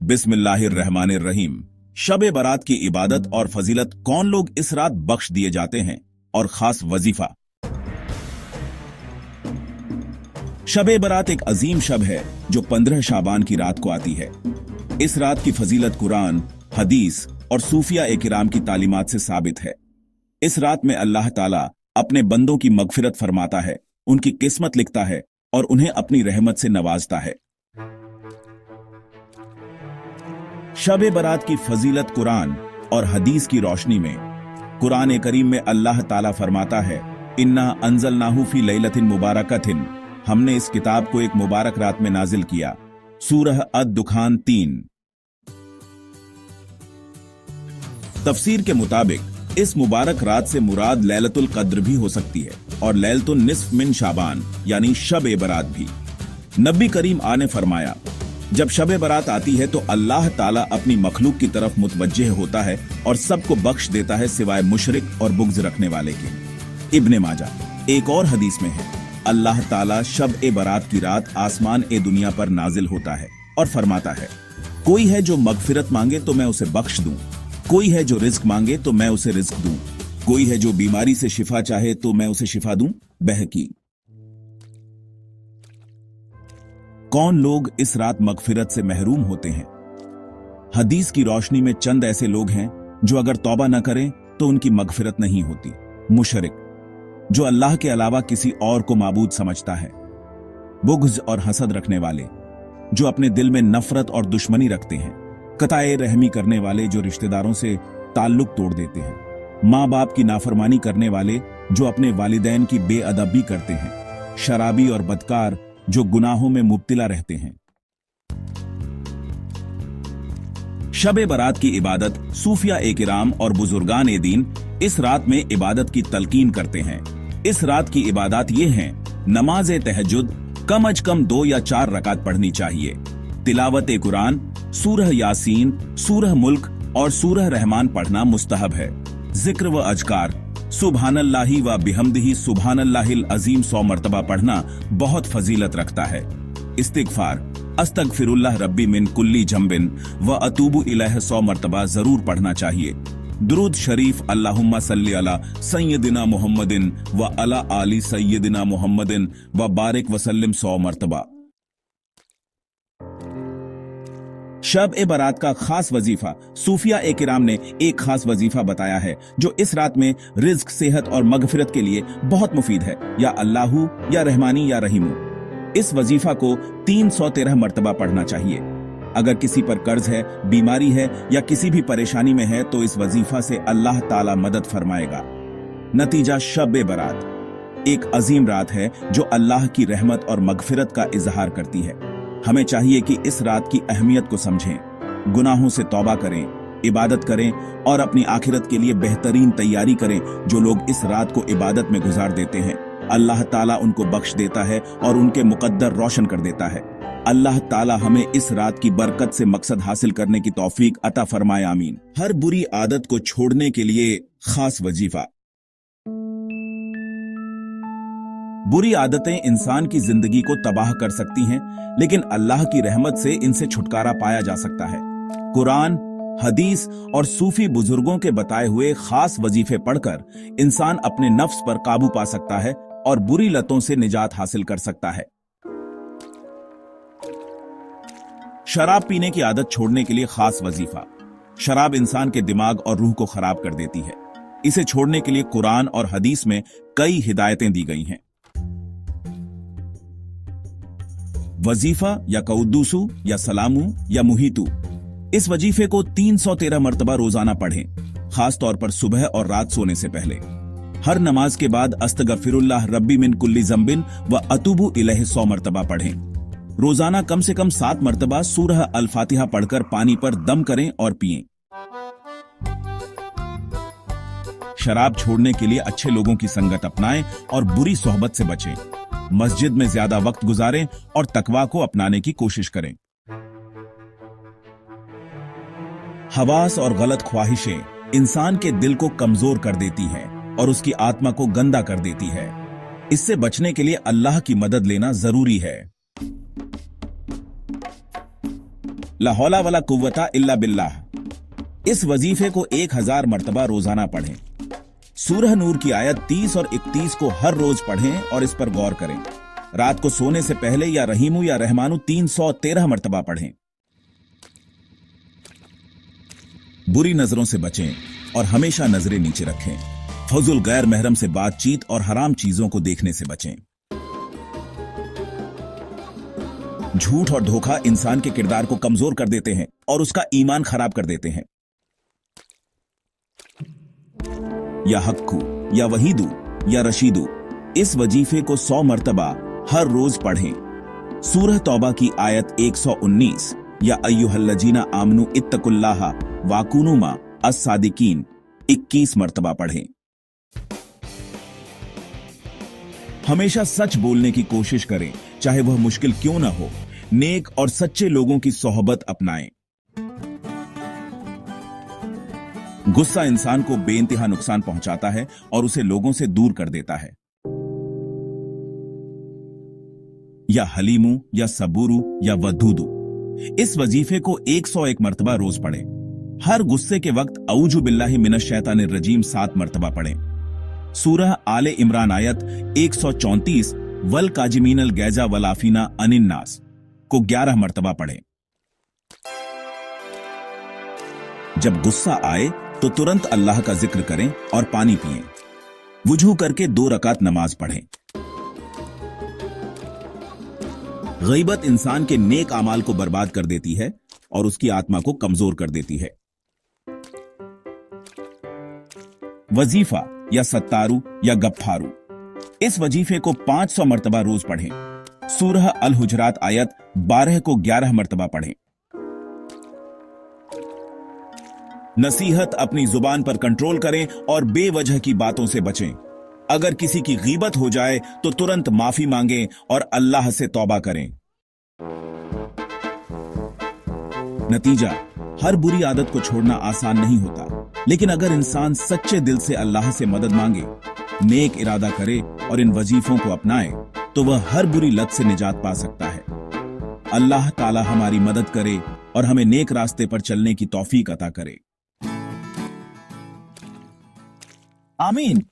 बिस्मिल्लाहिर्रहमानिर्रहीम। शब बारात की इबादत और फजीलत कौन लोग इस रात बख्श दिए जाते हैं और खास वजीफा। शब बारात एक अजीम शब है जो 15 शाबान की रात को आती है। इस रात की फजीलत कुरान, हदीस और सूफिया किराम की तालीमात से साबित है। इस रात में अल्लाह ताला अपने बंदों की मगफिरत फरमाता है, उनकी किस्मत लिखता है और उन्हें अपनी रहमत से नवाजता है। शब बारात की फजीलत कुरान और हदीस की रोशनी में कुरान करीम में अल्लाह ताला फरमाता है, इन्ना अंजलनाहु फी लैलतिन मुबारकतिन, हमने इस किताब को एक मुबारक रात में नाजिल किया। सूरह अद-दुखान 3। तफसीर के मुताबिक इस मुबारक रात से मुराद लैलतुल कद्र भी हो सकती है और लैलतुन निस्फ मिन शाबान यानी शब बारात भी। नबी करीम ने फरमाया, जब शब बारात आती है तो अल्लाह ताला अपनी मखलूक की तरफ मुतवज्जह होता है और सबको बख्श देता है सिवाय मुशरिक और बुग़्ज़ रखने वाले के। इब्ने माजा। एक और हदीस में है, अल्लाह ताला शब बारात की रात आसमान दुनिया पर नाजिल होता है और फरमाता है, कोई है जो मगफिरत मांगे तो मैं उसे बख्श दूं, कोई है जो रिज्क मांगे तो मैं उसे रिज्क दूं, कोई है जो बीमारी से शिफा चाहे तो मैं उसे शिफा दूं। बहकी। कौन लोग इस रात मगफिरत से महरूम होते हैं? हदीस की रोशनी में चंद ऐसे लोग हैं जो अगर तौबा न करें तो उनकी मगफिरत नहीं होती। मुशरिक, जो अल्लाह के अलावा किसी और को माबूद समझता है। बुग़्ज़ और हसद रखने वाले, जो अपने दिल में नफरत और दुश्मनी रखते हैं। कताए रहमी करने वाले, जो रिश्तेदारों से ताल्लुक तोड़ देते हैं। माँ बाप की नाफरमानी करने वाले, जो अपने वालिदैन की बेअदबी करते हैं। शराबी और बदकार, जो गुनाहों में मुब्तिला रहते हैं। शब बारात की इबादत सूफिया किराम और बुजुर्गान दीन इस रात में इबादत की तलकीन करते हैं। इस रात की इबादत ये हैं, नमाज तहज्जुद कम अज कम 2 या 4 रकात पढ़नी चाहिए। तिलावत कुरान, सूरह यासीन, सूरह मुल्क और सूरह रहमान पढ़ना मुस्तहब है। जिक्र व अज़कार, सुब्हानल्लाहि व बिहम्दिही सुब्हानल्लाहिल अजीम 100 मरतबा पढ़ना बहुत फजीलत रखता है। इस्तिगफार, अस्तगफिरुल्लाह रब्बी मिन कुल्ली जंबिन व अतूबु इलैह 100 मरतबा जरूर पढ़ना चाहिए। दुरूद शरीफ, अल्लाहुम्मा सल्ली अला सय्यदिना मुहम्मदिन व अला आली सय्यदिना मुहम्मदिन व बारिक वसल्लिम 100 मरतबा। शब बारात का खास वजीफा सूफिया किराम ने एक खास वजीफा बताया है जो इस रात में रिज्क, सेहत और मगफिरत के लिए बहुत मुफीद है। या अल्लाहू या रहमानी या रहीमू। इस वजीफा को 313 मरतबा पढ़ना चाहिए। अगर किसी पर कर्ज है, बीमारी है या किसी भी परेशानी में है तो इस वजीफा से अल्लाह ताला मदद फरमाएगा। नतीजा, शब बारात एक अजीम रात है जो अल्लाह की रहमत और मगफिरत का इजहार करती है। हमें चाहिए कि इस रात की अहमियत को समझें, गुनाहों से तौबा करें, इबादत करें और अपनी आखिरत के लिए बेहतरीन तैयारी करें। जो लोग इस रात को इबादत में गुजार देते हैं, अल्लाह ताला उनको बख्श देता है और उनके मुकद्दर रोशन कर देता है। अल्लाह ताला हमें इस रात की बरकत से मकसद हासिल करने की तौफीक अता फरमाए, आमीन। हर बुरी आदत को छोड़ने के लिए खास वजीफा। बुरी आदतें इंसान की जिंदगी को तबाह कर सकती हैं, लेकिन अल्लाह की रहमत से इनसे छुटकारा पाया जा सकता है। कुरान, हदीस और सूफी बुजुर्गों के बताए हुए खास वजीफे पढ़कर इंसान अपने नफ्स पर काबू पा सकता है और बुरी लतों से निजात हासिल कर सकता है। शराब पीने की आदत छोड़ने के लिए खास वजीफा। शराब इंसान के दिमाग और रूह को खराब कर देती है। इसे छोड़ने के लिए कुरान और हदीस में कई हिदायतें दी गई हैं। वजीफा या कउद्दूसु या सलामू या मुहीतू। इस वजीफे को 313 मरतबा रोजाना पढ़ें, खास तौर पर सुबह और रात सोने से पहले। हर नमाज के बाद अस्तगफिरुल्लाह रब्बी मिन कुल्ली जंबिन व अतूबु इलैह 100 मरतबा पढ़ें। रोजाना कम से कम 7 मरतबा सूरह अल-फातिहा पढ़कर पानी पर दम करें और पिएं। शराब छोड़ने के लिए अच्छे लोगों की संगत अपनाएं और बुरी सोहबत से बचें। मस्जिद में ज्यादा वक्त गुजारें और तकवा को अपनाने की कोशिश करें। हवास और गलत ख्वाहिशें इंसान के दिल को कमजोर कर देती हैं और उसकी आत्मा को गंदा कर देती है। इससे बचने के लिए अल्लाह की मदद लेना जरूरी है। ला हौला वला कुव्वता इल्ला बिल्लाह। इस वजीफे को 1000 मर्तबा रोजाना पढ़ें। सूरह नूर की आयत 30 और 31 को हर रोज पढ़ें और इस पर गौर करें। रात को सोने से पहले या रहीमू या रहमानू 313 मर्तबा पढ़ें। बुरी नजरों से बचें और हमेशा नजरें नीचे रखें। फजुल गैर महरम से बातचीत और हराम चीजों को देखने से बचें। झूठ और धोखा इंसान के किरदार को कमजोर कर देते हैं और उसका ईमान खराब कर देते हैं। या हक्कू या वहीदू या रशीदू, इस वजीफे को 100 मर्तबा हर रोज पढ़ें। सूरह तौबा की आयत 119 या अय्युहल्लजीना आमनू इत्तकुल्लाहा वाकुनू मा अस्सादिकीन 21 मर्तबा पढ़ें। हमेशा सच बोलने की कोशिश करें, चाहे वह मुश्किल क्यों ना हो। नेक और सच्चे लोगों की सोहबत अपनाएं। गुस्सा इंसान को बेइंतहा नुकसान पहुंचाता है और उसे लोगों से दूर कर देता है। या हलीमू या सबूरू या वदूदू, इस वजीफे को 101 मर्तबा रोज पढ़ें। हर गुस्से के वक्त औजु बिल्लाहि मिनश शैतानिर रजीम 7 मर्तबा पढ़ें। सूरह आले इमरान आयत 134 वल काजिमीनल गैजा वलाफीना अनिन्नास को 11 मर्तबा पढ़ें। जब गुस्सा आए तो तुरंत अल्लाह का जिक्र करें और पानी पिएं। वुजू करके 2 रकात नमाज पढ़ें। गईबत इंसान के नेक अमाल को बर्बाद कर देती है और उसकी आत्मा को कमजोर कर देती है। वजीफा या सत्तारू या गफ्फारू, इस वजीफे को 500 मर्तबा रोज पढ़ें। सूरह अल हुजरात आयत 12 को 11 मर्तबा पढ़ें। नसीहत अपनी जुबान पर कंट्रोल करें और बेवजह की बातों से बचें। अगर किसी की गीबत हो जाए तो तुरंत माफी मांगें और अल्लाह से तौबा करें। नतीजा, हर बुरी आदत को छोड़ना आसान नहीं होता, लेकिन अगर इंसान सच्चे दिल से अल्लाह से मदद मांगे, नेक इरादा करे और इन वजीफों को अपनाए, तो वह हर बुरी लत से निजात पा सकता है। अल्लाह ताला हमारी मदद करे और हमें नेक रास्ते पर चलने की तौफीक अता करे। आमीन।